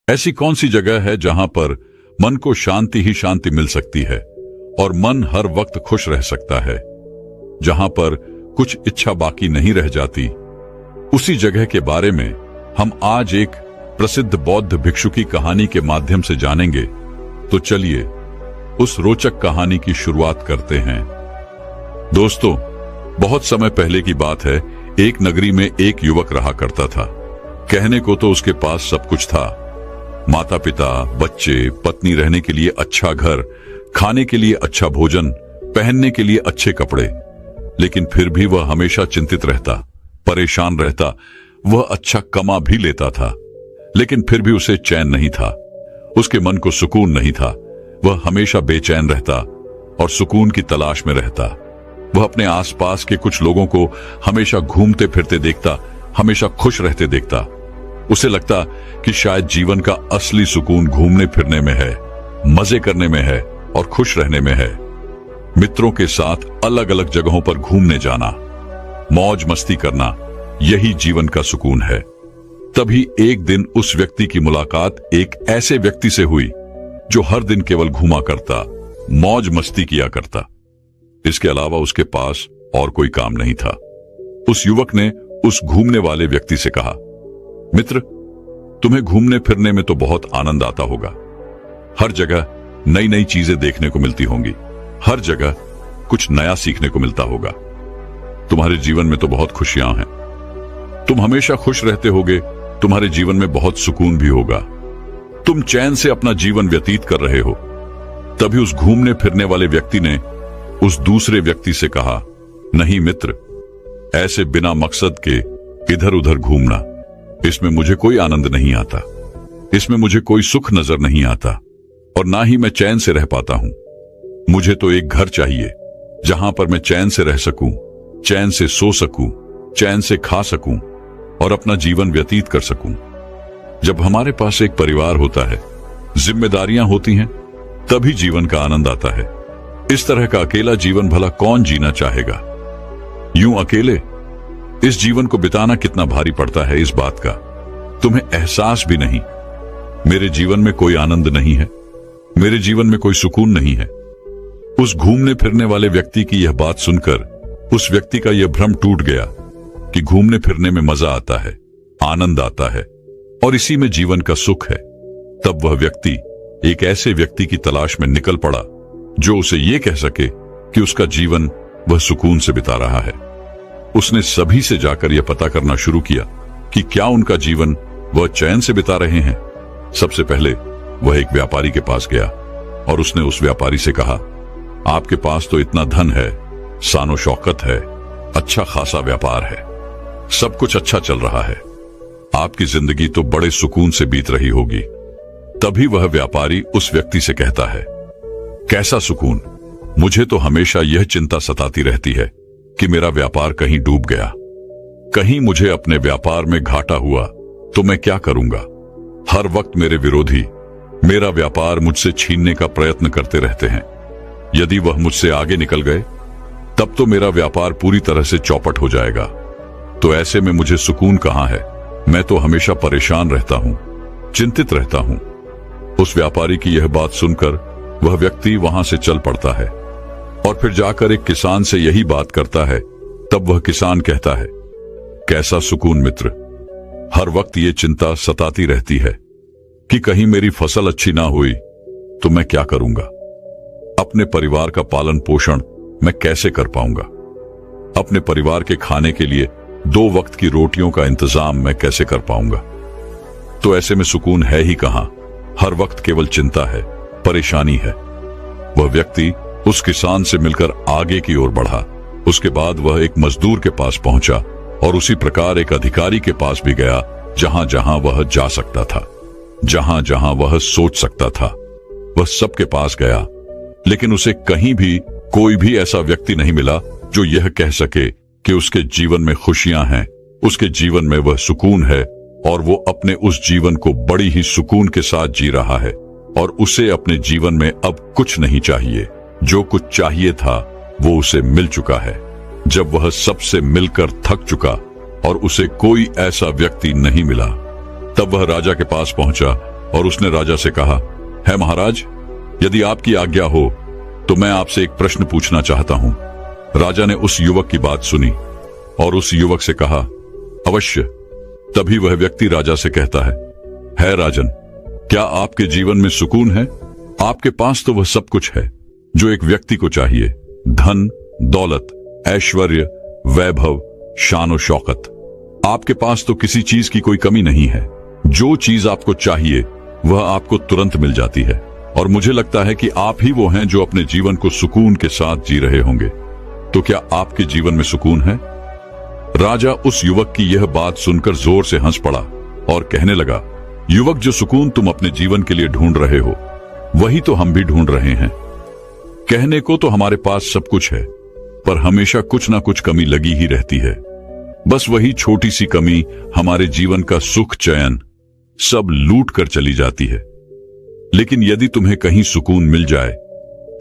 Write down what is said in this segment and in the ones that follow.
ऐसी कौन सी जगह है जहां पर मन को शांति ही शांति मिल सकती है और मन हर वक्त खुश रह सकता है, जहां पर कुछ इच्छा बाकी नहीं रह जाती। उसी जगह के बारे में हम आज एक प्रसिद्ध बौद्ध भिक्षु की कहानी के माध्यम से जानेंगे। तो चलिए उस रोचक कहानी की शुरुआत करते हैं। दोस्तों, बहुत समय पहले की बात है। एक नगरी में एक युवक रहा करता था। कहने को तो उसके पास सब कुछ था, माता पिता, बच्चे, पत्नी, रहने के लिए अच्छा घर, खाने के लिए अच्छा भोजन, पहनने के लिए अच्छे कपड़े। लेकिन फिर भी वह हमेशा चिंतित रहता, परेशान रहता। वह अच्छा कमा भी लेता था, लेकिन फिर भी उसे चैन नहीं था। उसके मन को सुकून नहीं था। वह हमेशा बेचैन रहता और सुकून की तलाश में रहता। वह अपने आसपास के कुछ लोगों को हमेशा घूमते फिरते देखता, हमेशा खुश रहते देखता। उसे लगता कि शायद जीवन का असली सुकून घूमने फिरने में है, मजे करने में है और खुश रहने में है। मित्रों के साथ अलग अलग जगहों पर घूमने जाना, मौज मस्ती करना, यही जीवन का सुकून है। तभी एक दिन उस व्यक्ति की मुलाकात एक ऐसे व्यक्ति से हुई जो हर दिन केवल घूमा करता, मौज मस्ती किया करता। इसके अलावा उसके पास और कोई काम नहीं था। उस युवक ने उस घूमने वाले व्यक्ति से कहा, मित्र, तुम्हें घूमने फिरने में तो बहुत आनंद आता होगा। हर जगह नई नई चीजें देखने को मिलती होंगी, हर जगह कुछ नया सीखने को मिलता होगा। तुम्हारे जीवन में तो बहुत खुशियां हैं, तुम हमेशा खुश रहते होगे, तुम्हारे जीवन में बहुत सुकून भी होगा, तुम चैन से अपना जीवन व्यतीत कर रहे हो। तभी उस घूमने फिरने वाले व्यक्ति ने उस दूसरे व्यक्ति से कहा, नहीं मित्र, ऐसे बिना मकसद के इधर उधर घूमना, इसमें मुझे कोई आनंद नहीं आता, इसमें मुझे कोई सुख नजर नहीं आता और ना ही मैं चैन से रह पाता हूं। मुझे तो एक घर चाहिए जहां पर मैं चैन से रह सकूं, चैन से सो सकूं, चैन से खा सकूं और अपना जीवन व्यतीत कर सकूं। जब हमारे पास एक परिवार होता है, जिम्मेदारियां होती हैं, तभी जीवन का आनंद आता है। इस तरह का अकेला जीवन भला कौन जीना चाहेगा? यूं अकेले इस जीवन को बिताना कितना भारी पड़ता है, इस बात का तुम्हें एहसास भी नहीं। मेरे जीवन में कोई आनंद नहीं है, मेरे जीवन में कोई सुकून नहीं है। उस घूमने फिरने वाले व्यक्ति की यह बात सुनकर उस व्यक्ति का यह भ्रम टूट गया कि घूमने फिरने में मजा आता है, आनंद आता है और इसी में जीवन का सुख है। तब वह व्यक्ति एक ऐसे व्यक्ति की तलाश में निकल पड़ा जो उसे यह कह सके कि उसका जीवन वह सुकून से बिता रहा है। उसने सभी से जाकर यह पता करना शुरू किया कि क्या उनका जीवन वह चैन से बिता रहे हैं। सबसे पहले वह एक व्यापारी के पास गया और उसने उस व्यापारी से कहा, आपके पास तो इतना धन है, शानो शौकत है, अच्छा खासा व्यापार है, सब कुछ अच्छा चल रहा है, आपकी जिंदगी तो बड़े सुकून से बीत रही होगी। तभी वह व्यापारी उस व्यक्ति से कहता है, कैसा सुकून? मुझे तो हमेशा यह चिंता सताती रहती है कि मेरा व्यापार कहीं डूब गया, कहीं मुझे अपने व्यापार में घाटा हुआ तो मैं क्या करूंगा। हर वक्त मेरे विरोधी मेरा व्यापार मुझसे छीनने का प्रयत्न करते रहते हैं। यदि वह मुझसे आगे निकल गए तब तो मेरा व्यापार पूरी तरह से चौपट हो जाएगा। तो ऐसे में मुझे सुकून कहां है? मैं तो हमेशा परेशान रहता हूं, चिंतित रहता हूं। उस व्यापारी की यह बात सुनकर वह व्यक्ति वहां से चल पड़ता है और फिर जाकर एक किसान से यही बात करता है। तब वह किसान कहता है, कैसा सुकून मित्र, हर वक्त ये चिंता सताती रहती है कि कहीं मेरी फसल अच्छी ना हुई तो मैं क्या करूंगा, अपने परिवार का पालन पोषण मैं कैसे कर पाऊंगा, अपने परिवार के खाने के लिए 2 वक्त की रोटियों का इंतजाम मैं कैसे कर पाऊंगा। तो ऐसे में सुकून है ही कहां, हर वक्त केवल चिंता है, परेशानी है। वह व्यक्ति उस किसान से मिलकर आगे की ओर बढ़ा। उसके बाद वह एक मजदूर के पास पहुंचा और उसी प्रकार एक अधिकारी के पास भी गया। जहां जहां वह जा सकता था, जहां जहां वह सोच सकता था, वह सबके पास गया, लेकिन उसे कहीं भी कोई भी ऐसा व्यक्ति नहीं मिला जो यह कह सके कि उसके जीवन में खुशियां हैं, उसके जीवन में वह सुकून है और वो अपने उस जीवन को बड़ी ही सुकून के साथ जी रहा है और उसे अपने जीवन में अब कुछ नहीं चाहिए। जो कुछ चाहिए था वो उसे मिल चुका है। जब वह सबसे मिलकर थक चुका और उसे कोई ऐसा व्यक्ति नहीं मिला, तब वह राजा के पास पहुंचा और उसने राजा से कहा, है महाराज, यदि आपकी आज्ञा हो तो मैं आपसे एक प्रश्न पूछना चाहता हूं। राजा ने उस युवक की बात सुनी और उस युवक से कहा, अवश्य। तभी वह व्यक्ति राजा से कहता है राजन, क्या आपके जीवन में सुकून है? आपके पास तो वह सब कुछ है जो एक व्यक्ति को चाहिए, धन, दौलत, ऐश्वर्य, वैभव, शान और शौकत। आपके पास तो किसी चीज की कोई कमी नहीं है। जो चीज आपको चाहिए वह आपको तुरंत मिल जाती है, और मुझे लगता है कि आप ही वो हैं जो अपने जीवन को सुकून के साथ जी रहे होंगे। तो क्या आपके जीवन में सुकून है? राजा उस युवक की यह बात सुनकर जोर से हंस पड़ा और कहने लगा, युवक, जो सुकून तुम अपने जीवन के लिए ढूंढ रहे हो वही तो हम भी ढूंढ रहे हैं। कहने को तो हमारे पास सब कुछ है, पर हमेशा कुछ ना कुछ कमी लगी ही रहती है। बस वही छोटी सी कमी हमारे जीवन का सुख, चैन सब लूट कर चली जाती है। लेकिन यदि तुम्हें कहीं सुकून मिल जाए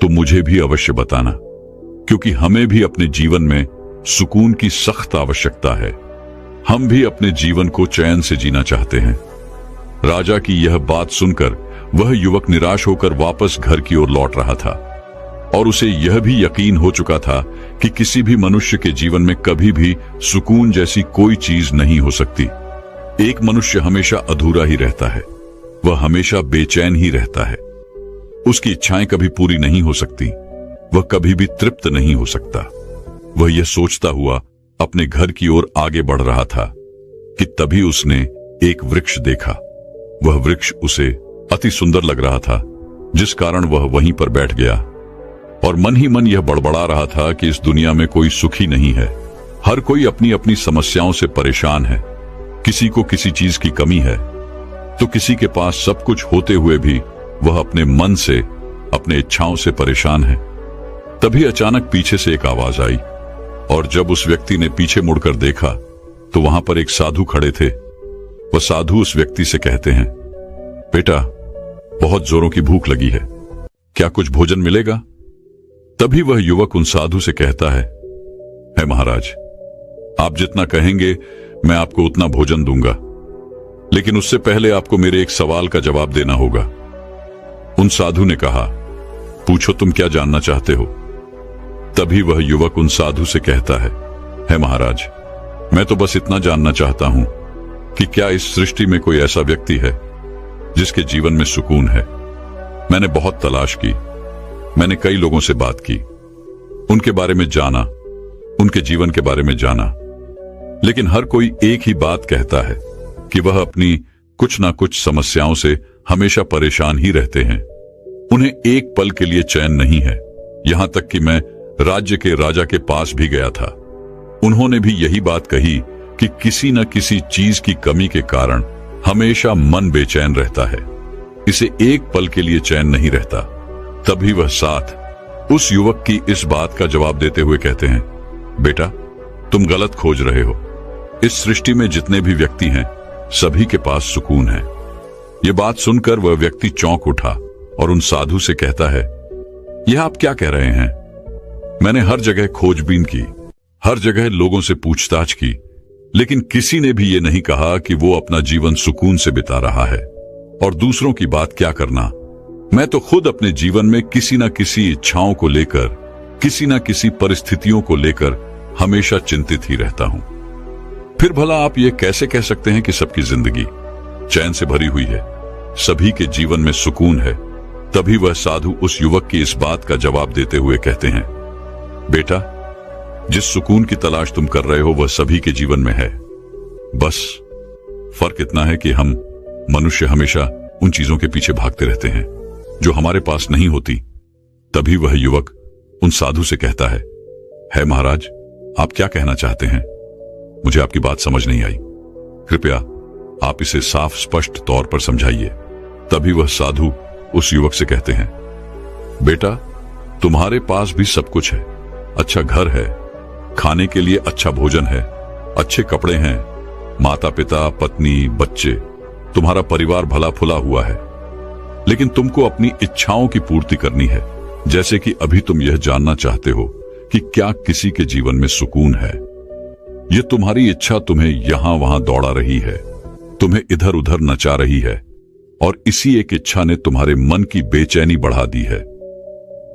तो मुझे भी अवश्य बताना, क्योंकि हमें भी अपने जीवन में सुकून की सख्त आवश्यकता है। हम भी अपने जीवन को चैन से जीना चाहते हैं। राजा की यह बात सुनकर वह युवक निराश होकर वापस घर की ओर लौट रहा था, और उसे यह भी यकीन हो चुका था कि किसी भी मनुष्य के जीवन में कभी भी सुकून जैसी कोई चीज नहीं हो सकती। एक मनुष्य हमेशा अधूरा ही रहता है, वह हमेशा बेचैन ही रहता है। उसकी इच्छाएं कभी पूरी नहीं हो सकती, वह कभी भी तृप्त नहीं हो सकता। वह यह सोचता हुआ अपने घर की ओर आगे बढ़ रहा था कि तभी उसने एक वृक्ष देखा। वह वृक्ष उसे अति सुंदर लग रहा था, जिस कारण वह वहीं पर बैठ गया और मन ही मन यह बड़बड़ा रहा था कि इस दुनिया में कोई सुखी नहीं है। हर कोई अपनी अपनी समस्याओं से परेशान है। किसी को किसी चीज की कमी है, तो किसी के पास सब कुछ होते हुए भी वह अपने मन से, अपने इच्छाओं से परेशान है। तभी अचानक पीछे से एक आवाज आई, और जब उस व्यक्ति ने पीछे मुड़कर देखा तो वहां पर एक साधु खड़े थे। वह साधु उस व्यक्ति से कहते हैं, बेटा, बहुत जोरों की भूख लगी है, क्या कुछ भोजन मिलेगा? तभी वह युवक उन साधु से कहता है महाराज, आप जितना कहेंगे मैं आपको उतना भोजन दूंगा, लेकिन उससे पहले आपको मेरे एक सवाल का जवाब देना होगा। उन साधु ने कहा, पूछो, तुम क्या जानना चाहते हो? तभी वह युवक उन साधु से कहता है महाराज, मैं तो बस इतना जानना चाहता हूं कि क्या इस सृष्टि में कोई ऐसा व्यक्ति है जिसके जीवन में सुकून है? मैंने बहुत तलाश की, मैंने कई लोगों से बात की, उनके बारे में जाना, उनके जीवन के बारे में जाना, लेकिन हर कोई एक ही बात कहता है कि वह अपनी कुछ ना कुछ समस्याओं से हमेशा परेशान ही रहते हैं। उन्हें एक पल के लिए चैन नहीं है। यहां तक कि मैं राज्य के राजा के पास भी गया था, उन्होंने भी यही बात कही कि किसी न किसी चीज की कमी के कारण हमेशा मन बेचैन रहता है, इसे एक पल के लिए चैन नहीं रहता। तभी वह साथ उस युवक की इस बात का जवाब देते हुए कहते हैं, बेटा, तुम गलत खोज रहे हो। इस सृष्टि में जितने भी व्यक्ति हैं सभी के पास सुकून है। यह बात सुनकर वह व्यक्ति चौंक उठा और उन साधु से कहता है, यह आप क्या कह रहे हैं? मैंने हर जगह खोजबीन की, हर जगह लोगों से पूछताछ की, लेकिन किसी ने भी ये नहीं कहा कि वो अपना जीवन सुकून से बिता रहा है। और दूसरों की बात क्या करना, मैं तो खुद अपने जीवन में किसी न किसी इच्छाओं को लेकर, किसी न किसी परिस्थितियों को लेकर हमेशा चिंतित ही रहता हूं। फिर भला आप ये कैसे कह सकते हैं कि सबकी जिंदगी चैन से भरी हुई है, सभी के जीवन में सुकून है? तभी वह साधु उस युवक की इस बात का जवाब देते हुए कहते हैं, बेटा, जिस सुकून की तलाश तुम कर रहे हो वह सभी के जीवन में है। बस फर्क इतना है कि हम मनुष्य हमेशा उन चीजों के पीछे भागते रहते हैं जो हमारे पास नहीं होती। तभी वह युवक उन साधु से कहता है महाराज, आप क्या कहना चाहते हैं? मुझे आपकी बात समझ नहीं आई, कृपया आप इसे साफ स्पष्ट तौर पर समझाइए। तभी वह साधु उस युवक से कहते हैं, बेटा, तुम्हारे पास भी सब कुछ है, अच्छा घर है, खाने के लिए अच्छा भोजन है, अच्छे कपड़े हैं, माता पिता, पत्नी, बच्चे, तुम्हारा परिवार भला फुला हुआ है, लेकिन तुमको अपनी इच्छाओं की पूर्ति करनी है। जैसे कि अभी तुम यह जानना चाहते हो कि क्या किसी के जीवन में सुकून है। यह तुम्हारी इच्छा तुम्हें यहां वहां दौड़ा रही है, तुम्हें इधर उधर नचा रही है, और इसी एक इच्छा ने तुम्हारे मन की बेचैनी बढ़ा दी है,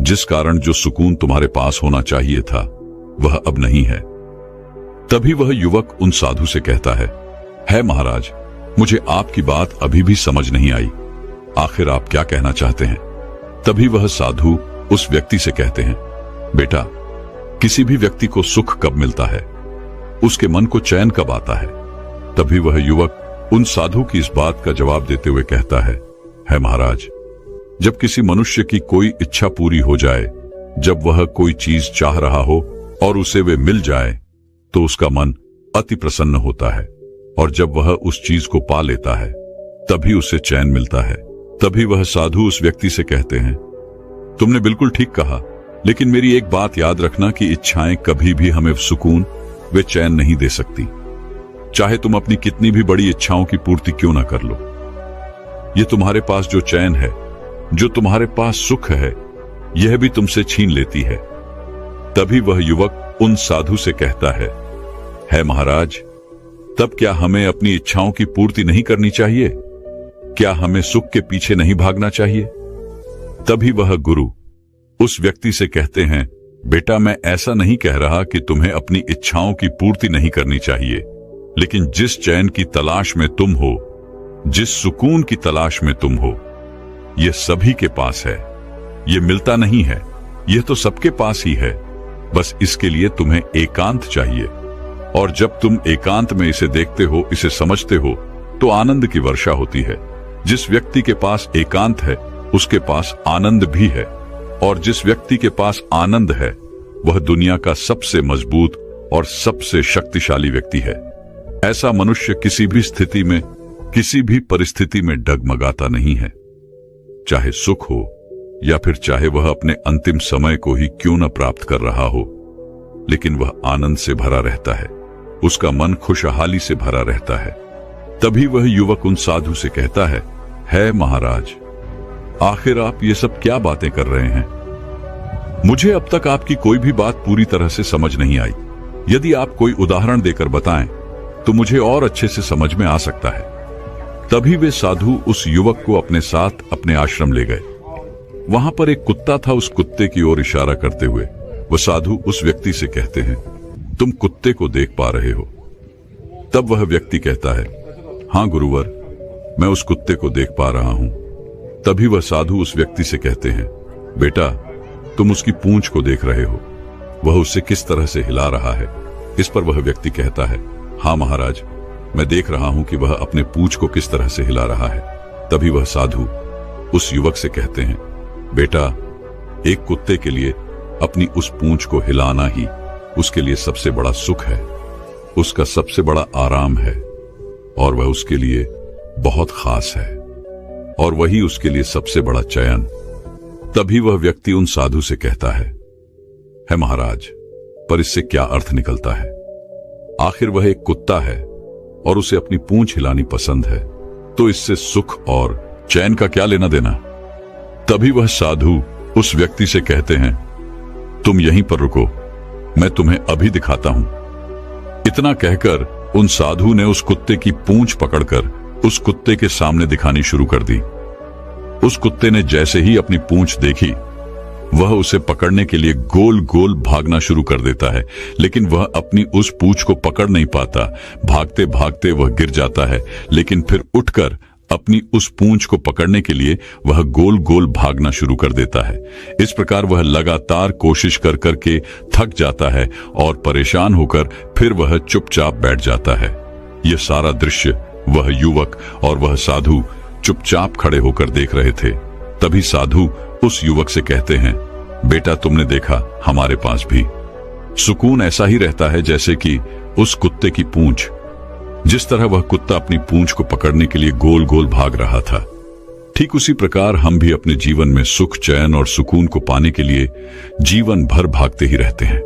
जिस कारण जो सुकून तुम्हारे पास होना चाहिए था वह अब नहीं है। तभी वह युवक उन साधु से कहता है महाराज, मुझे आपकी बात अभी भी समझ नहीं आई, आखिर आप क्या कहना चाहते हैं? तभी वह साधु उस व्यक्ति से कहते हैं, बेटा, किसी भी व्यक्ति को सुख कब मिलता है, उसके मन को चैन कब आता है? तभी वह युवक उन साधु की इस बात का जवाब देते हुए कहता है महाराज, जब किसी मनुष्य की कोई इच्छा पूरी हो जाए, जब वह कोई चीज चाह रहा हो और उसे वे मिल जाए, तो उसका मन अति प्रसन्न होता है, और जब वह उस चीज को पा लेता है तभी उसे चैन मिलता है। तभी वह साधु उस व्यक्ति से कहते हैं, तुमने बिल्कुल ठीक कहा, लेकिन मेरी एक बात याद रखना कि इच्छाएं कभी भी हमें सुकून वे चैन नहीं दे सकती, चाहे तुम अपनी कितनी भी बड़ी इच्छाओं की पूर्ति क्यों ना कर लो। ये तुम्हारे पास जो चैन है, जो तुम्हारे पास सुख है, यह भी तुमसे छीन लेती है। तभी वह युवक उन साधु से कहता है महाराज, तब क्या हमें अपनी इच्छाओं की पूर्ति नहीं करनी चाहिए? क्या हमें सुख के पीछे नहीं भागना चाहिए? तभी वह गुरु उस व्यक्ति से कहते हैं, बेटा, मैं ऐसा नहीं कह रहा कि तुम्हें अपनी इच्छाओं की पूर्ति नहीं करनी चाहिए, लेकिन जिस चैन की तलाश में तुम हो, जिस सुकून की तलाश में तुम हो, यह सभी के पास है, यह मिलता नहीं है, यह तो सबके पास ही है। बस इसके लिए तुम्हें एकांत चाहिए, और जब तुम एकांत में इसे देखते हो, इसे समझते हो, तो आनंद की वर्षा होती है। जिस व्यक्ति के पास एकांत है उसके पास आनंद भी है, और जिस व्यक्ति के पास आनंद है वह दुनिया का सबसे मजबूत और सबसे शक्तिशाली व्यक्ति है। ऐसा मनुष्य किसी भी स्थिति में, किसी भी परिस्थिति में डगमगाता नहीं है, चाहे सुख हो या फिर चाहे वह अपने अंतिम समय को ही क्यों न प्राप्त कर रहा हो, लेकिन वह आनंद से भरा रहता है, उसका मन खुशहाली से भरा रहता है। तभी वह युवक उन साधु से कहता है महाराज, आखिर आप ये सब क्या बातें कर रहे हैं? मुझे अब तक आपकी कोई भी बात पूरी तरह से समझ नहीं आई। यदि आप कोई उदाहरण देकर बताएं तो मुझे और अच्छे से समझ में आ सकता है। तभी वे साधु उस युवक को अपने साथ अपने आश्रम ले गए। वहां पर एक कुत्ता था। उस कुत्ते की ओर इशारा करते हुए वह साधु उस व्यक्ति से कहते हैं, तुम कुत्ते को देख पा रहे हो? तब वह व्यक्ति कहता है, हां गुरुवर, मैं उस कुत्ते को देख पा रहा हूं। तभी वह साधु उस व्यक्ति से कहते हैं, बेटा, तुम उसकी पूंछ को देख रहे हो, वह उससे किस तरह से हिला रहा है? इस पर वह व्यक्ति कहता है, हां महाराज, मैं देख रहा हूं कि वह अपने पूंछ को किस तरह से हिला रहा है। तभी वह साधु उस युवक से कहते हैं, बेटा, एक कुत्ते के लिए अपनी उस पूंछ को हिलाना ही उसके लिए सबसे बड़ा सुख है, उसका सबसे बड़ा आराम है, और वह उसके लिए बहुत खास है, और वही उसके लिए सबसे बड़ा चयन। तभी वह व्यक्ति उन साधु से कहता है महाराज, पर इससे क्या अर्थ निकलता है? आखिर वह एक कुत्ता है और उसे अपनी पूंछ हिलानी पसंद है, तो इससे सुख और चैन का क्या लेना देना? तभी वह साधु उस व्यक्ति से कहते हैं, तुम यहीं पर रुको, मैं तुम्हें अभी दिखाता हूं। इतना कहकर उन साधु ने उस कुत्ते की पूंछ पकड़कर उस कुत्ते के सामने दिखानी शुरू कर दी। उस कुत्ते ने जैसे ही अपनी पूंछ देखी, वह उसे पकड़ने के लिए गोल गोल भागना शुरू कर देता है, लेकिन वह अपनी उस पूंछ को पकड़ नहीं पाता। भागते भागते वह गिर जाता है, लेकिन फिर उठकर अपनी उस पूंछ को पकड़ने के लिए वह गोल गोल भागना शुरू कर देता है। इस प्रकार वह लगातार कोशिश कर करके थक जाता है और परेशान होकर फिर वह चुपचाप बैठ जाता है। यह सारा दृश्य वह युवक और वह साधु चुपचाप खड़े होकर देख रहे थे। तभी साधु उस युवक से कहते हैं, बेटा, तुमने देखा, हमारे पास भी सुकून ऐसा ही रहता है जैसे कि उस कुत्ते की पूंछ। जिस तरह वह कुत्ता अपनी पूंछ को पकड़ने के लिए गोल गोल भाग रहा था, ठीक उसी प्रकार हम भी अपने जीवन में सुख, चैन और सुकून को पाने के लिए जीवन भर भागते ही रहते हैं।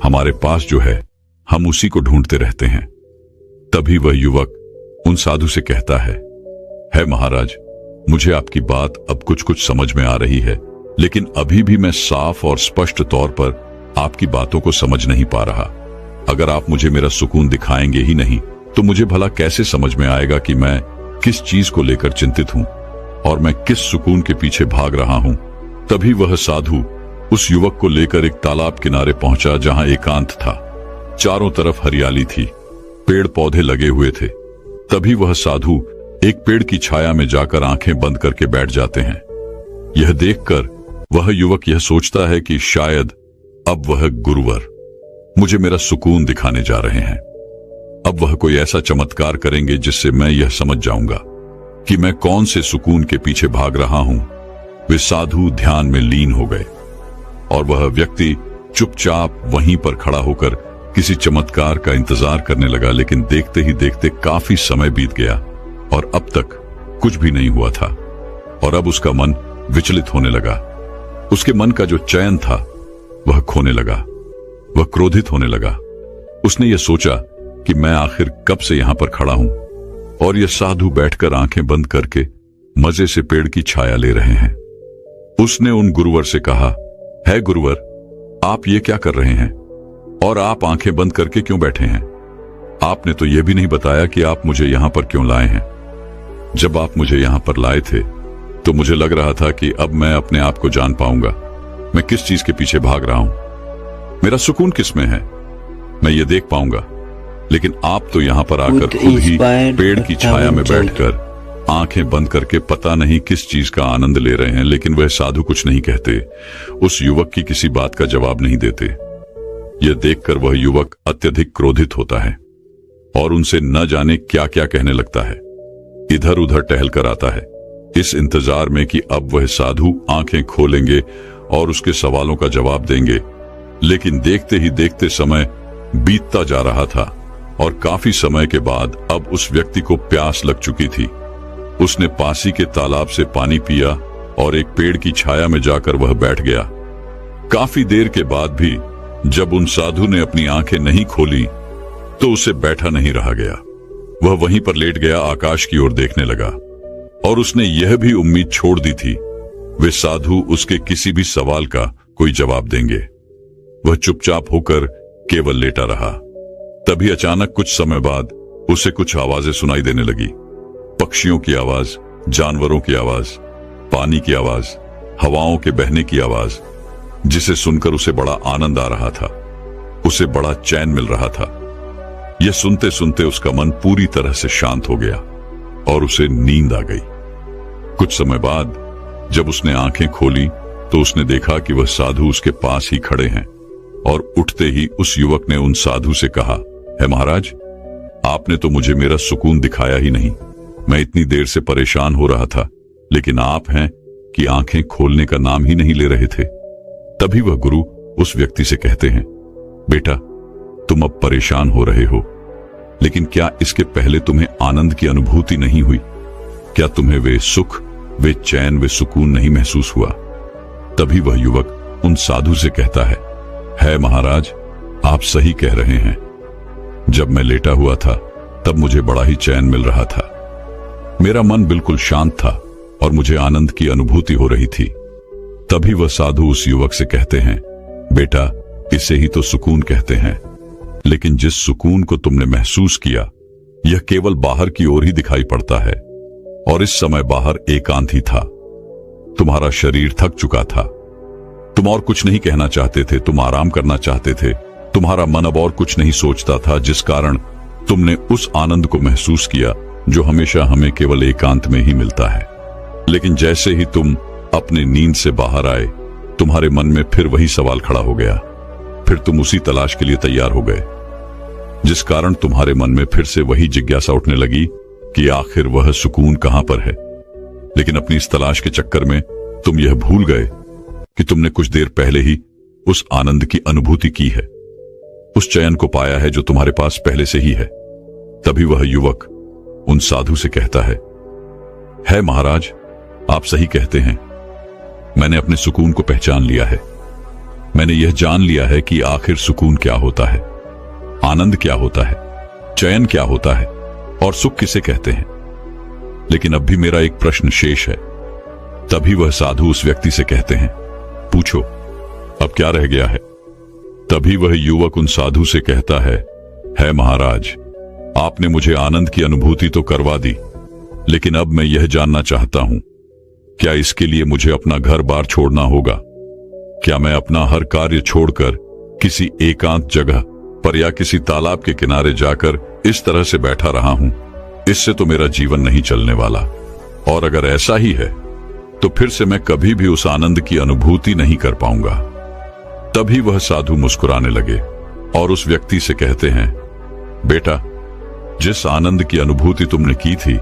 हमारे पास जो है, हम उसी को ढूंढते रहते हैं। तभी वह युवक उन साधु से कहता है महाराज, मुझे आपकी बात अब कुछ कुछ समझ में आ रही है, लेकिन अभी भी मैं साफ और स्पष्ट तौर पर आपकी बातों को समझ नहीं पा रहा। अगर आप मुझे मेरा सुकून दिखाएंगे ही नहीं, तो मुझे भला कैसे समझ में आएगा कि मैं किस चीज को लेकर चिंतित हूं? और मैं किस सुकून के पीछे भाग रहा हूं। तभी वह साधु उस युवक को लेकर एक तालाब किनारे पहुंचा जहां एकांत था। चारों तरफ हरियाली थी, पेड़ पौधे लगे हुए थे। तभी वह साधु एक पेड़ की छाया में जाकर आंखें बंद करके बैठ जाते हैं। यह देखकर वह युवक यह सोचता है कि शायद अब वह गुरुवर मुझे मेरा सुकून दिखाने जा रहे हैं। अब वह कोई ऐसा चमत्कार करेंगे जिससे मैं यह समझ जाऊंगा कि मैं कौन से सुकून के पीछे भाग रहा हूं। वे साधु ध्यान में लीन हो गए और वह व्यक्ति चुपचाप वहीं पर खड़ा होकर किसी चमत्कार का इंतजार करने लगा। लेकिन देखते ही देखते काफी समय बीत गया और अब तक कुछ भी नहीं हुआ था। और अब उसका मन विचलित होने लगा। उसके मन का जो चैन था वह खोने लगा। वह क्रोधित होने लगा। उसने यह सोचा कि मैं आखिर कब से यहां पर खड़ा हूं और यह साधु बैठकर आंखें बंद करके मजे से पेड़ की छाया ले रहे हैं। उसने उन गुरुवर से कहा, है गुरुवर, आप ये क्या कर रहे हैं और आप आंखें बंद करके क्यों बैठे हैं? आपने तो यह भी नहीं बताया कि आप मुझे यहां पर क्यों लाए हैं। जब आप मुझे यहां पर लाए थे तो मुझे लग रहा था कि अब मैं अपने आप को जान पाऊंगा। मैं किस चीज के पीछे भाग रहा हूं, मेरा सुकून किस में है, मैं ये देख पाऊंगा। लेकिन आप तो यहां पर आकर खुद ही पेड़ की छाया में बैठकर आंखें बंद करके पता नहीं किस चीज का आनंद ले रहे हैं। लेकिन वह साधु कुछ नहीं कहते, उस युवक की किसी बात का जवाब नहीं देते। यह देखकर वह युवक अत्यधिक क्रोधित होता है और उनसे न जाने क्या क्या कहने लगता है। इधर उधर टहल कर आता है इस इंतजार में कि अब वह साधु आंखें खोलेंगे और उसके सवालों का जवाब देंगे। लेकिन देखते ही देखते समय बीतता जा रहा था और काफी समय के बाद अब उस व्यक्ति को प्यास लग चुकी थी। उसने पासी के तालाब से पानी पिया और एक पेड़ की छाया में जाकर वह बैठ गया। काफी देर के बाद भी जब उन साधु ने अपनी आंखें नहीं खोली तो उसे बैठा नहीं रहा गया। वह वहीं पर लेट गया, आकाश की ओर देखने लगा और उसने यह भी उम्मीद छोड़ दी थी वे साधु उसके किसी भी सवाल का कोई जवाब देंगे। वह चुपचाप होकर केवल लेटा रहा। तभी अचानक कुछ समय बाद उसे कुछ आवाजें सुनाई देने लगी। पक्षियों की आवाज, जानवरों की आवाज, पानी की आवाज, हवाओं के बहने की आवाज, जिसे सुनकर उसे बड़ा आनंद आ रहा था। उसे बड़ा चैन मिल रहा था। यह सुनते सुनते उसका मन पूरी तरह से शांत हो गया और उसे नींद आ गई। कुछ समय बाद जब उसने आंखें खोली तो उसने देखा कि वह साधु उसके पास ही खड़े हैं और उठते ही उस युवक ने उन साधु से कहा, है महाराज, आपने तो मुझे मेरा सुकून दिखाया ही नहीं। मैं इतनी देर से परेशान हो रहा था, लेकिन आप हैं कि आंखें खोलने का नाम ही नहीं ले रहे थे। तभी वह गुरु उस व्यक्ति से कहते हैं, बेटा, तुम अब परेशान हो रहे हो, लेकिन क्या इसके पहले तुम्हें आनंद की अनुभूति नहीं हुई? क्या तुम्हें वे सुख, वे चैन, वे सुकून नहीं महसूस हुआ? तभी वह युवक उन साधु से कहता है महाराज, आप सही कह रहे हैं। जब मैं लेटा हुआ था तब मुझे बड़ा ही चैन मिल रहा था। मेरा मन बिल्कुल शांत था और मुझे आनंद की अनुभूति हो रही थी। तभी वह साधु उस युवक से कहते हैं, बेटा, इसे ही तो सुकून कहते हैं। लेकिन जिस सुकून को तुमने महसूस किया यह केवल बाहर की ओर ही दिखाई पड़ता है और इस समय बाहर एकांत ही था। तुम्हारा शरीर थक चुका था, तुम और कुछ नहीं कहना चाहते थे, तुम आराम करना चाहते थे। तुम्हारा मन अब और कुछ नहीं सोचता था, जिस कारण तुमने उस आनंद को महसूस किया जो हमेशा हमें केवल एकांत में ही मिलता है। लेकिन जैसे ही तुम अपने नींद से बाहर आए, तुम्हारे मन में फिर वही सवाल खड़ा हो गया। फिर तुम उसी तलाश के लिए तैयार हो गए, जिस कारण तुम्हारे मन में फिर से वही जिज्ञासा उठने लगी कि आखिर वह सुकून कहां पर है। लेकिन अपनी इस तलाश के चक्कर में तुम यह भूल गए कि तुमने कुछ देर पहले ही उस आनंद की अनुभूति की है, उस चयन को पाया है जो तुम्हारे पास पहले से ही है। तभी वह युवक उन साधु से कहता है महाराज, आप सही कहते हैं। मैंने अपने सुकून को पहचान लिया है। मैंने यह जान लिया है कि आखिर सुकून क्या होता है, आनंद क्या होता है, चयन क्या होता है और सुख किसे कहते हैं। लेकिन अब भी मेरा एक प्रश्न शेष है। तभी वह साधु उस व्यक्ति से कहते हैं, पूछो, अब क्या रह गया है? तभी वह युवक उन साधु से कहता है महाराज, आपने मुझे आनंद की अनुभूति तो करवा दी, लेकिन अब मैं यह जानना चाहता हूं क्या इसके लिए मुझे अपना घर बार छोड़ना होगा? क्या मैं अपना हर कार्य छोड़कर किसी एकांत जगह पर या किसी तालाब के किनारे जाकर इस तरह से बैठा रहा हूं? इससे तो मेरा जीवन नहीं चलने वाला। और अगर ऐसा ही है तो फिर से मैं कभी भी उस आनंद की अनुभूति नहीं कर पाऊंगा। तभी वह साधु मुस्कुराने लगे और उस व्यक्ति से कहते हैं, बेटा, जिस आनंद की अनुभूति तुमने की थी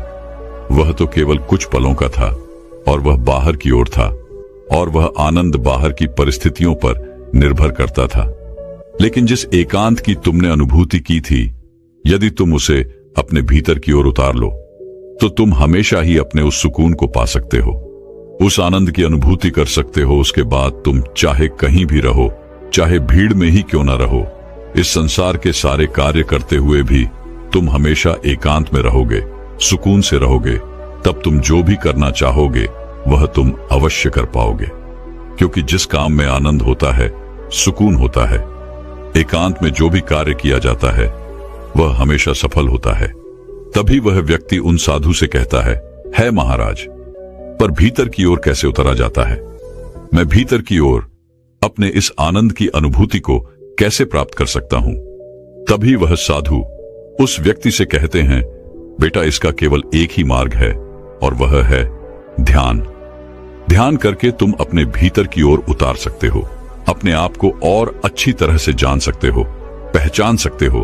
वह तो केवल कुछ पलों का था और वह बाहर की ओर था, और वह आनंद बाहर की परिस्थितियों पर निर्भर करता था। लेकिन जिस एकांत की तुमने अनुभूति की थी, यदि तुम उसे अपने भीतर की ओर उतार लो तो तुम हमेशा ही अपने उस सुकून को पा सकते हो, उस आनंद की अनुभूति कर सकते हो। उसके बाद तुम चाहे कहीं भी रहो, चाहे भीड़ में ही क्यों ना रहो, इस संसार के सारे कार्य करते हुए भी तुम हमेशा एकांत में रहोगे, सुकून से रहोगे। तब तुम जो भी करना चाहोगे वह तुम अवश्य कर पाओगे, क्योंकि जिस काम में आनंद होता है, सुकून होता है, एकांत में जो भी कार्य किया जाता है वह हमेशा सफल होता है। तभी वह व्यक्ति उन साधु से कहता है महाराज, पर भीतर की ओर कैसे उतरा जाता है? मैं भीतर की ओर अपने इस आनंद की अनुभूति को कैसे प्राप्त कर सकता हूं? तभी वह साधु उस व्यक्ति से कहते हैं, बेटा, इसका केवल एक ही मार्ग है और वह है ध्यान। ध्यान करके तुम अपने भीतर की ओर उतार सकते हो, अपने आप को और अच्छी तरह से जान सकते हो, पहचान सकते हो,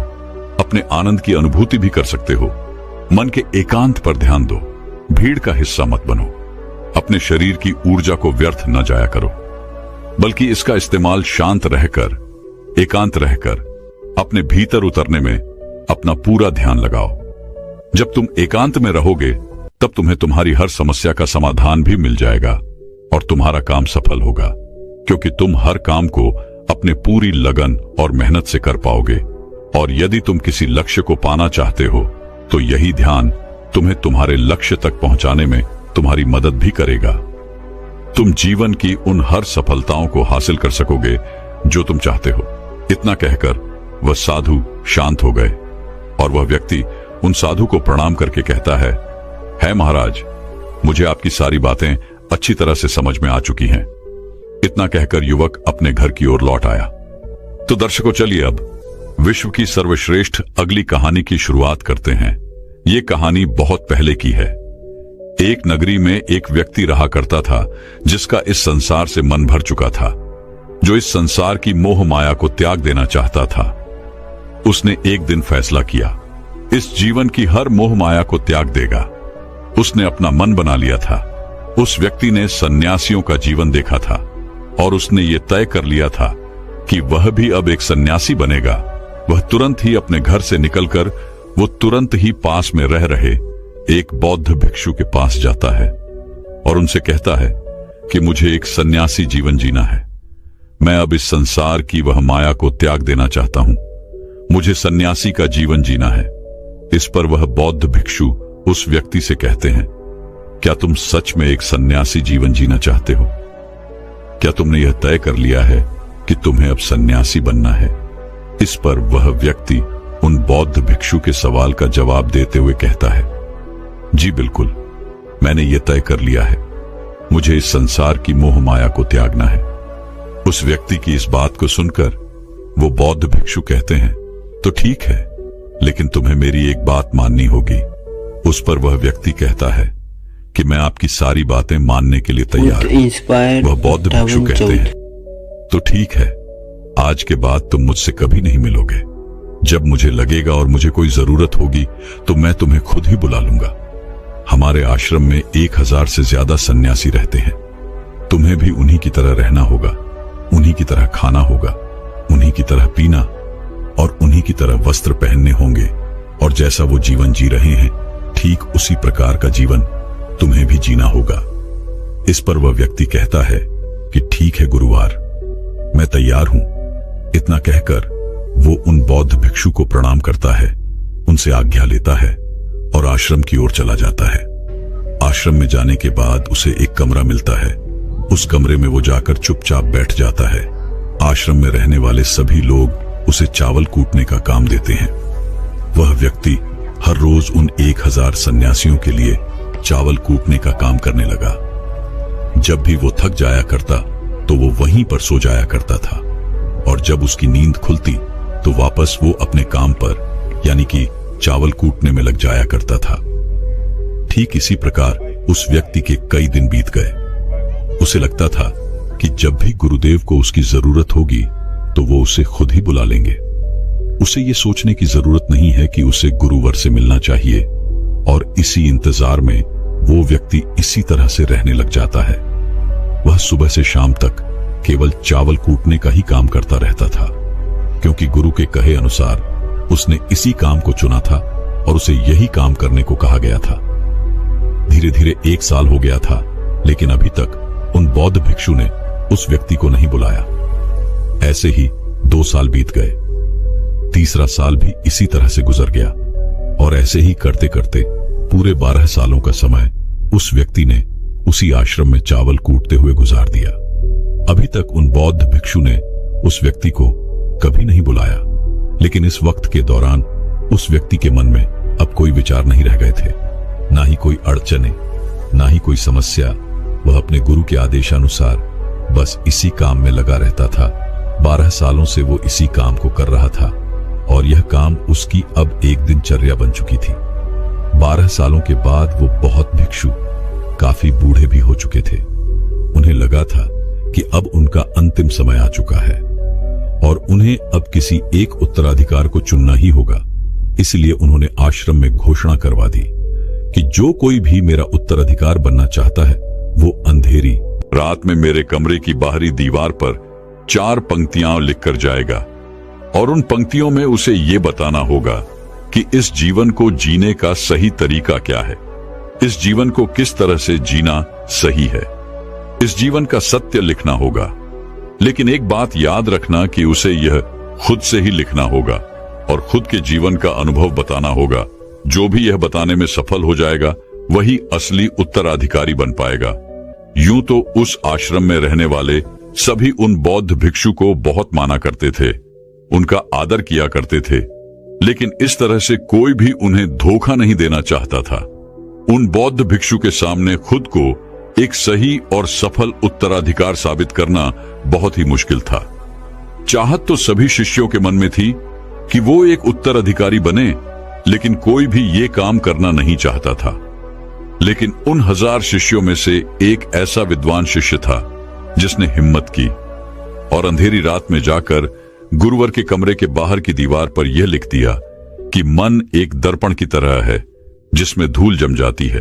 अपने आनंद की अनुभूति भी कर सकते हो। मन के एकांत पर ध्यान दो, भीड़ का हिस्सा मत बनो, अपने शरीर की ऊर्जा को व्यर्थ न जाया करो, बल्कि इसका इस्तेमाल शांत रहकर, एकांत रहकर अपने भीतर उतरने में अपना पूरा ध्यान लगाओ। जब तुम एकांत में रहोगे तब तुम्हें तुम्हारी हर समस्या का समाधान भी मिल जाएगा और तुम्हारा काम सफल होगा, क्योंकि तुम हर काम को अपने पूरी लगन और मेहनत से कर पाओगे। और यदि तुम किसी लक्ष्य को पाना चाहते हो तो यही ध्यान तुम्हें तुम्हारे लक्ष्य तक पहुंचाने में तुम्हारी मदद भी करेगा। तुम जीवन की उन हर सफलताओं को हासिल कर सकोगे जो तुम चाहते हो। इतना कहकर वह साधु शांत हो गए और वह व्यक्ति उन साधु को प्रणाम करके कहता है महाराज, मुझे आपकी सारी बातें अच्छी तरह से समझ में आ चुकी हैं। इतना कहकर युवक अपने घर की ओर लौट आया। तो दर्शकों, चलिए अब विश्व की सर्वश्रेष्ठ अगली कहानी की शुरुआत करते हैं। ये कहानी बहुत पहले की है। एक नगरी में एक व्यक्ति रहा करता था जिसका इस संसार से मन भर चुका था, जो इस संसार की मोह माया को त्याग देना चाहता था। उसने एक दिन फैसला किया, इस जीवन की हर मोह माया को त्याग देगा। उसने अपना मन बना लिया था। उस व्यक्ति ने सन्यासियों का जीवन देखा था और उसने ये तय कर लिया था कि वह भी अब एक सन्यासी बनेगा। वह तुरंत ही अपने घर से निकलकर वो तुरंत ही पास में रह रहे एक बौद्ध भिक्षु के पास जाता है और उनसे कहता है कि मुझे एक सन्यासी जीवन जीना है। मैं अब इस संसार की वह माया को त्याग देना चाहता हूं। मुझे सन्यासी का जीवन जीना है। इस पर वह बौद्ध भिक्षु उस व्यक्ति से कहते हैं, क्या तुम सच में एक सन्यासी जीवन जीना चाहते हो? क्या तुमने यह तय कर लिया है कि तुम्हें अब सन्यासी बनना है? इस पर वह व्यक्ति उन बौद्ध भिक्षु के सवाल का जवाब देते हुए कहता है, जी बिल्कुल, मैंने यह तय कर लिया है। मुझे इस संसार की मोह माया को त्यागना है। उस व्यक्ति की इस बात को सुनकर वो बौद्ध भिक्षु कहते हैं, तो ठीक है, लेकिन तुम्हें मेरी एक बात माननी होगी। उस पर वह व्यक्ति कहता है कि मैं आपकी सारी बातें मानने के लिए तैयार हूं। वह बौद्ध भिक्षु कहते हैं, तो ठीक है, आज के बाद तुम मुझसे कभी नहीं मिलोगे। जब मुझे लगेगा और मुझे कोई जरूरत होगी तो मैं तुम्हें खुद ही बुला लूंगा। हमारे आश्रम में 1000 से ज्यादा सन्यासी रहते हैं। तुम्हें भी उन्हीं की तरह रहना होगा, उन्हीं की तरह खाना होगा, उन्हीं की तरह पीना और उन्हीं की तरह वस्त्र पहनने होंगे। और जैसा वो जीवन जी रहे हैं, ठीक उसी प्रकार का जीवन तुम्हें भी जीना होगा। इस पर वह व्यक्ति कहता है कि ठीक है गुरुवार, मैं तैयार हूं। इतना कहकर वो उन बौद्ध भिक्षु को प्रणाम करता है, उनसे आज्ञा लेता है और आश्रम की ओर चला जाता है। आश्रम में जाने के बाद उसे एक कमरा मिलता है। उस कमरे में वो जाकर चुपचाप बैठ जाता है। आश्रम में रहने वाले सभी लोग उसे चावल कूटने का काम देते हैं। वह व्यक्ति हर रोज उन 1000 सन्यासियों के लिए चावल कूटने का काम करने लगा। जब भी वो थक जाया करता तो वो वहीं पर सो जाया करता था, और जब उसकी नींद खुलती तो वापस वो अपने काम पर यानी कि चावल कूटने में लग जाया करता था। ठीक इसी प्रकार उस व्यक्ति के कई दिन बीत गए। उसे लगता था कि जब भी गुरुदेव को उसकी जरूरत होगी तो वो उसे खुद ही बुला लेंगे। उसे ये सोचने की जरूरत नहीं है कि उसे गुरुवर से मिलना चाहिए, और इसी इंतजार में वो व्यक्ति इसी तरह से रहने लग जाता है। वह सुबह से शाम तक केवल चावल कूटने का ही काम करता रहता था, क्योंकि गुरु के कहे अनुसार उसने इसी काम को चुना था और उसे यही काम करने को कहा गया था। धीरे धीरे 1 साल हो गया था, लेकिन अभी तक उन बौद्ध भिक्षु ने उस व्यक्ति को नहीं बुलाया। ऐसे ही 2 साल बीत गए। तीसरा साल भी इसी तरह से गुजर गया, और ऐसे ही करते करते पूरे 12 सालों का समय उस व्यक्ति ने उसी आश्रम में चावल कूटते हुए गुजार दिया। अभी तक उन बौद्ध भिक्षु ने उस व्यक्ति को कभी नहीं बुलाया, लेकिन इस वक्त के दौरान उस व्यक्ति के मन में अब कोई विचार नहीं रह गए थे, ना ही कोई अड़चने, ना ही कोई समस्या। वह अपने गुरु के आदेशानुसार बस इसी काम में लगा रहता था। 12 सालों से वो इसी काम को कर रहा था, और यह काम उसकी अब एक दिनचर्या बन चुकी थी। 12 सालों के बाद वो बहुत भिक्षु काफी बूढ़े भी हो चुके थे। उन्हें लगा था कि अब उनका अंतिम समय आ चुका है, और उन्हें अब किसी एक उत्तराधिकार को चुनना ही होगा। इसलिए उन्होंने आश्रम में घोषणा करवा दी कि जो कोई भी मेरा उत्तराधिकार बनना चाहता है वो अंधेरी रात में मेरे कमरे की बाहरी दीवार पर 4 पंक्तियां लिखकर जाएगा, और उन पंक्तियों में उसे ये बताना होगा कि इस जीवन को जीने का सही तरीका क्या है, इस जीवन को किस तरह से जीना सही है। इस जीवन का सत्य लिखना होगा, लेकिन एक बात याद रखना कि उसे यह खुद से ही लिखना होगा और खुद के जीवन का अनुभव बताना होगा। जो भी यह बताने में सफल हो जाएगा वही असली उत्तराधिकारी बन पाएगा। यूं तो उस आश्रम में रहने वाले सभी उन बौद्ध भिक्षु को बहुत माना करते थे, उनका आदर किया करते थे, लेकिन इस तरह से कोई भी उन्हें धोखा नहीं देना चाहता था। उन बौद्ध भिक्षु के सामने खुद को एक सही और सफल उत्तराधिकार साबित करना बहुत ही मुश्किल था। चाहत तो सभी शिष्यों के मन में थी कि वो एक उत्तराधिकारी बने, लेकिन कोई भी ये काम करना नहीं चाहता था। लेकिन उन 1000 शिष्यों में से एक ऐसा विद्वान शिष्य था जिसने हिम्मत की और अंधेरी रात में जाकर गुरुवर के कमरे के बाहर की दीवार पर यह लिख दिया कि मन एक दर्पण की तरह है जिसमें धूल जम जाती है।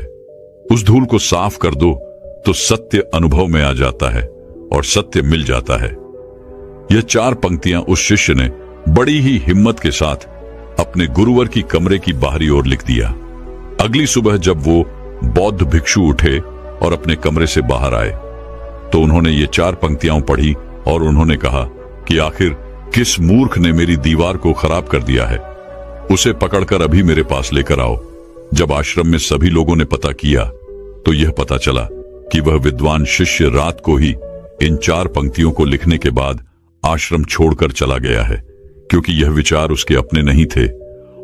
उस धूल को साफ कर दो तो सत्य अनुभव में आ जाता है और सत्य मिल जाता है। यह 4 पंक्तियां उस शिष्य ने बड़ी ही हिम्मत के साथ अपने गुरुवर की कमरे की बाहरी ओर लिख दिया। अगली सुबह जब वो बौद्ध भिक्षु उठे और अपने कमरे से बाहर आए तो उन्होंने ये 4 पंक्तियां पढ़ी और उन्होंने कहा कि आखिर किस मूर्ख ने मेरी दीवार को खराब कर दिया है, उसे पकड़कर अभी मेरे पास लेकर आओ। जब आश्रम में सभी लोगों ने पता किया तो यह पता चला कि वह विद्वान शिष्य रात को ही इन 4 पंक्तियों को लिखने के बाद आश्रम छोड़कर चला गया है, क्योंकि यह विचार उसके अपने नहीं थे।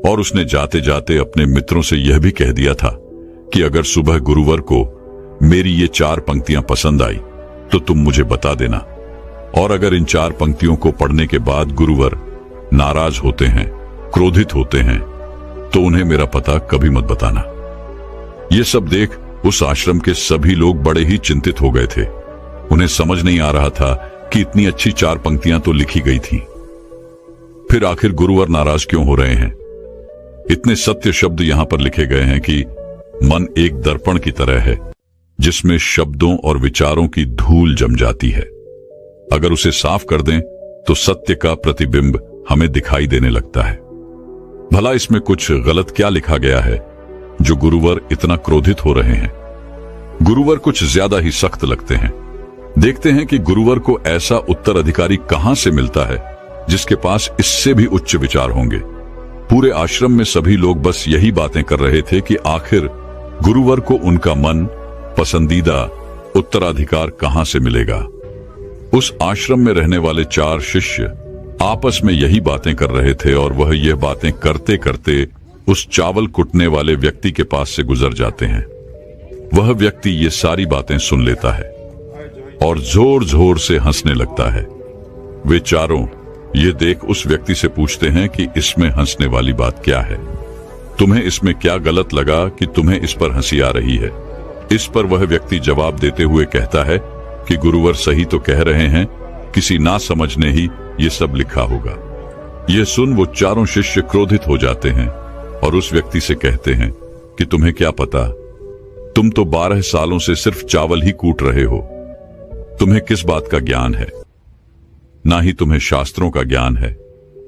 और उसने जाते जाते अपने मित्रों से यह भी कह दिया था कि अगर सुबह गुरुवर को मेरी ये 4 पंक्तियां पसंद आई तो तुम मुझे बता देना, और अगर इन 4 पंक्तियों को पढ़ने के बाद गुरुवर नाराज होते हैं, क्रोधित होते हैं, तो उन्हें मेरा पता कभी मत बताना। ये सब देख उस आश्रम के सभी लोग बड़े ही चिंतित हो गए थे। उन्हें समझ नहीं आ रहा था कि इतनी अच्छी 4 पंक्तियां तो लिखी गई थी, फिर आखिर गुरुवर नाराज क्यों हो रहे हैं। इतने सत्य शब्द यहां पर लिखे गए हैं कि मन एक दर्पण की तरह है जिसमें शब्दों और विचारों की धूल जम जाती है। अगर उसे साफ कर दें तो सत्य का प्रतिबिंब हमें दिखाई देने लगता है। भला इसमें कुछ गलत क्या लिखा गया है जो गुरुवर इतना क्रोधित हो रहे हैं। गुरुवर कुछ ज्यादा ही सख्त लगते हैं। देखते हैं कि गुरुवर को ऐसा उत्तराधिकारी कहां से मिलता है जिसके पास इससे भी उच्च विचार होंगे। पूरे आश्रम में सभी लोग बस यही बातें कर रहे थे कि आखिर गुरुवर को उनका मन पसंदीदा उत्तराधिकार कहां से मिलेगा। उस आश्रम में रहने वाले 4 शिष्य आपस में यही बातें कर रहे थे, और वह यह बातें करते करते उस चावल कुटने वाले व्यक्ति के पास से गुजर जाते हैं। वह व्यक्ति ये सारी बातें सुन लेता है और जोर जोर से हंसने लगता है। वे चारों ये देख उस व्यक्ति से पूछते हैं कि इसमें हंसने वाली बात क्या है? तुम्हें इसमें क्या गलत लगा कि तुम्हें इस पर हंसी आ रही है? इस पर वह व्यक्ति जवाब देते हुए कहता है कि गुरुवर सही तो कह रहे हैं, किसी ना समझ ने ही ये सब लिखा होगा। यह सुन वो चारों शिष्य क्रोधित हो जाते हैं और उस व्यक्ति से कहते हैं कि तुम्हें क्या पता, तुम तो 12 सालों से सिर्फ चावल ही कूट रहे हो। तुम्हें किस बात का ज्ञान है? ना ही तुम्हें शास्त्रों का ज्ञान है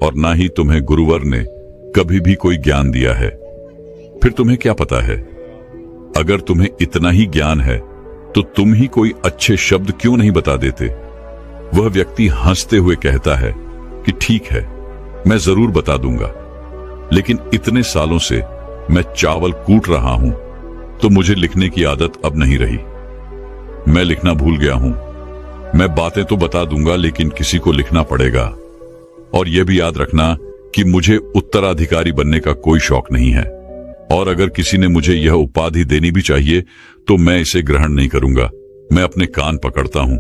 और ना ही तुम्हें गुरुवर ने कभी भी कोई ज्ञान दिया है। फिर तुम्हें क्या पता है? अगर तुम्हें इतना ही ज्ञान है तो तुम ही कोई अच्छे शब्द क्यों नहीं बता देते? वह व्यक्ति हंसते हुए कहता है कि ठीक है, मैं जरूर बता दूंगा, लेकिन इतने सालों से मैं चावल कूट रहा हूं तो मुझे लिखने की आदत अब नहीं रही। मैं लिखना भूल गया हूं। मैं बातें तो बता दूंगा, लेकिन किसी को लिखना पड़ेगा। और यह भी याद रखना कि मुझे उत्तराधिकारी बनने का कोई शौक नहीं है, और अगर किसी ने मुझे यह उपाधि देनी भी चाहिए तो मैं इसे ग्रहण नहीं करूंगा। मैं अपने कान पकड़ता हूं,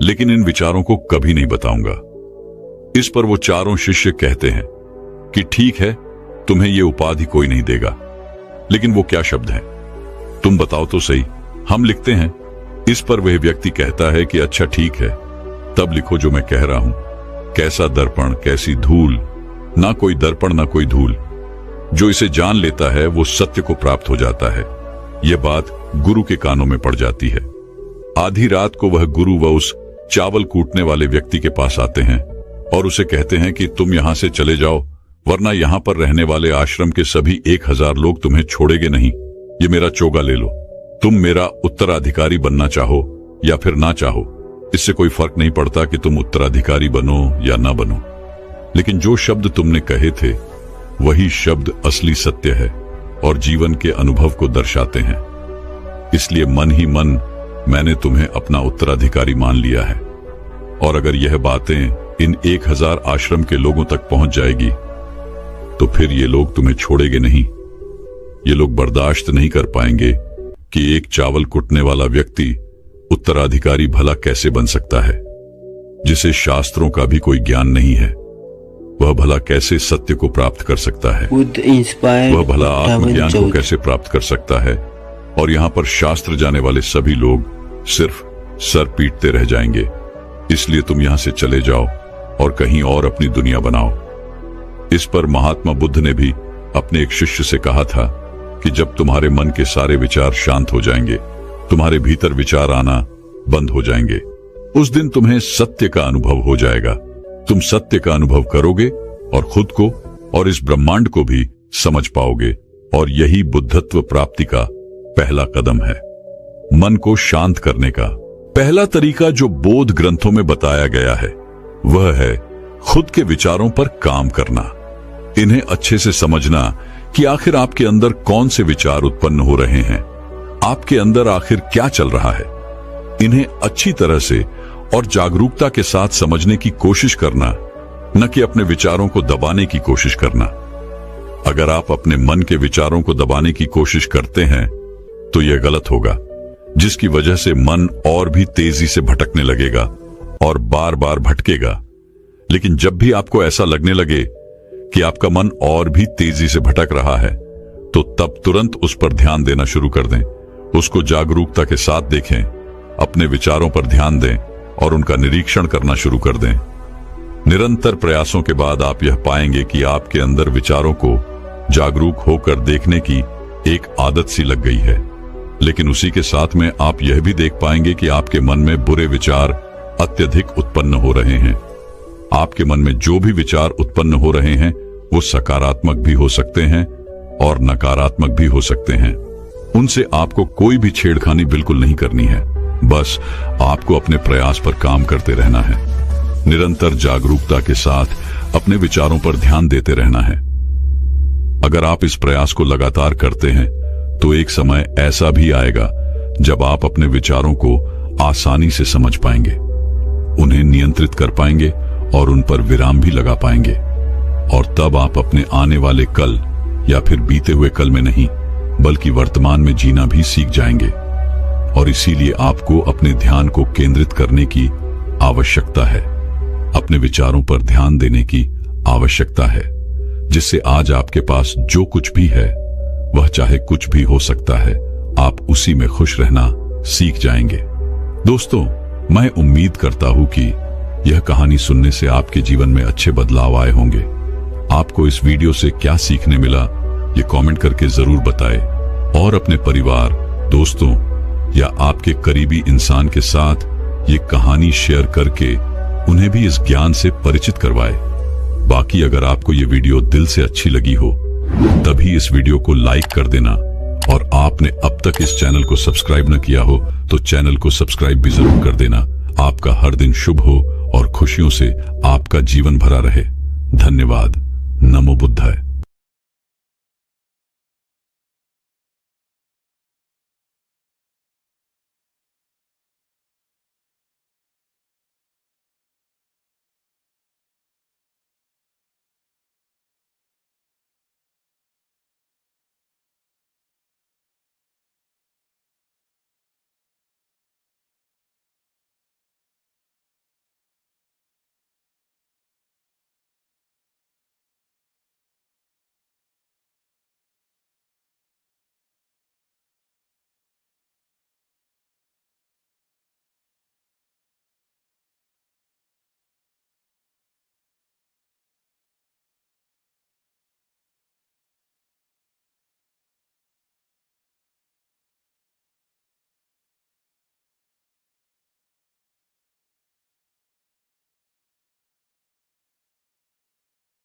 लेकिन इन विचारों को कभी नहीं बताऊंगा। इस पर वो चारों शिष्य कहते हैं कि ठीक है, तुम्हें यह उपाधि कोई नहीं देगा, लेकिन वो क्या शब्द हैं? तुम बताओ तो सही, हम लिखते हैं। इस पर वह व्यक्ति कहता है कि अच्छा ठीक है, तब लिखो जो मैं कह रहा हूं। कैसा दर्पण, कैसी धूल, ना कोई दर्पण ना कोई धूल। जो इसे जान लेता है वो सत्य को प्राप्त हो जाता है। यह बात गुरु के कानों में पड़ जाती है। आधी रात को वह गुरु व उस चावल कूटने वाले व्यक्ति के पास आते हैं और उसे कहते हैं कि तुम यहां से चले जाओ, वरना यहां पर रहने वाले आश्रम के सभी 1000 लोग तुम्हें छोड़ेंगे नहीं। ये मेरा चोगा ले लो। तुम मेरा उत्तराधिकारी बनना चाहो या फिर ना चाहो, इससे कोई फर्क नहीं पड़ता कि तुम उत्तराधिकारी बनो या ना बनो, लेकिन जो शब्द तुमने कहे थे वही शब्द असली सत्य है और जीवन के अनुभव को दर्शाते हैं। इसलिए मन ही मन मैंने तुम्हें अपना उत्तराधिकारी मान लिया है। और अगर यह बातें इन 1000 आश्रम के लोगों तक पहुंच जाएगी तो फिर ये लोग तुम्हें छोड़ेंगे नहीं। ये लोग बर्दाश्त नहीं कर पाएंगे कि एक चावल कुटने वाला व्यक्ति उत्तराधिकारी भला कैसे बन सकता है, जिसे शास्त्रों का भी कोई ज्ञान नहीं है। वह भला कैसे सत्य को प्राप्त कर सकता है? वह भला आत्मज्ञान को कैसे प्राप्त कर सकता है? और यहाँ पर शास्त्र जाने वाले सभी लोग सिर्फ सर पीटते रह जाएंगे। इसलिए तुम यहाँ से चले जाओ और कहीं और अपनी दुनिया बनाओ। इस पर महात्मा बुद्ध ने भी अपने एक शिष्य से कहा था कि जब तुम्हारे मन के सारे विचार शांत हो जाएंगे, तुम्हारे भीतर विचार आना बंद हो जाएंगे, उस दिन तुम्हें सत्य का अनुभव हो जाएगा। तुम सत्य का अनुभव करोगे और खुद को और इस ब्रह्मांड को भी समझ पाओगे। और यही बुद्धत्व प्राप्ति का पहला कदम है। मन को शांत करने का पहला तरीका जो बोध ग्रंथों में बताया गया है वह है खुद के विचारों पर काम करना। इन्हें अच्छे से समझना कि आखिर आपके अंदर कौन से विचार उत्पन्न हो रहे हैं, आपके अंदर आखिर क्या चल रहा है। इन्हें अच्छी तरह से और जागरूकता के साथ समझने की कोशिश करना, न कि अपने विचारों को दबाने की कोशिश करना। अगर आप अपने मन के विचारों को दबाने की कोशिश करते हैं तो यह गलत होगा, जिसकी वजह से मन और भी तेजी से भटकने लगेगा और बार बार भटकेगा। लेकिन जब भी आपको ऐसा लगने लगे कि आपका मन और भी तेजी से भटक रहा है, तो तब तुरंत उस पर ध्यान देना शुरू कर दें। उसको जागरूकता के साथ देखें, अपने विचारों पर ध्यान दें और उनका निरीक्षण करना शुरू कर दें। निरंतर प्रयासों के बाद आप यह पाएंगे कि आपके अंदर विचारों को जागरूक होकर देखने की एक आदत सी लग गई है। लेकिन उसी के साथ में आप यह भी देख पाएंगे कि आपके मन में बुरे विचार अत्यधिक उत्पन्न हो रहे हैं। आपके मन में जो भी विचार उत्पन्न हो रहे हैं वो सकारात्मक भी हो सकते हैं और नकारात्मक भी हो सकते हैं। उनसे आपको कोई भी छेड़खानी बिल्कुल नहीं करनी है। बस आपको अपने प्रयास पर काम करते रहना है। निरंतर जागरूकता के साथ अपने विचारों पर ध्यान देते रहना है। अगर आप इस प्रयास को लगातार करते हैं तो एक समय ऐसा भी आएगा जब आप अपने विचारों को आसानी से समझ पाएंगे, उन्हें नियंत्रित कर पाएंगे और उन पर विराम भी लगा पाएंगे। और तब आप अपने आने वाले कल या फिर बीते हुए कल में नहीं बल्कि वर्तमान में जीना भी सीख जाएंगे। और इसीलिए आपको अपने ध्यान को केंद्रित करने की आवश्यकता है, अपने विचारों पर ध्यान देने की आवश्यकता है, जिससे आज आपके पास जो कुछ भी है वह चाहे कुछ भी हो सकता है, आप उसी में खुश रहना सीख जाएंगे। दोस्तों, मैं उम्मीद करता हूं कि यह कहानी सुनने से आपके जीवन में अच्छे बदलाव आए होंगे। आपको इस वीडियो से क्या सीखने मिला ये कमेंट करके जरूर बताएं और अपने परिवार, दोस्तों या आपके करीबी इंसान के साथ ये कहानी शेयर करके उन्हें भी इस ज्ञान से परिचित करवाएं। बाकी अगर आपको ये वीडियो दिल से अच्छी लगी हो तभी इस वीडियो को लाइक कर देना, और आपने अब तक इस चैनल को सब्सक्राइब न किया हो तो चैनल को सब्सक्राइब भी जरूर कर देना। आपका हर दिन शुभ हो और खुशियों से आपका जीवन भरा रहे। धन्यवाद। नमो बुद्धाय।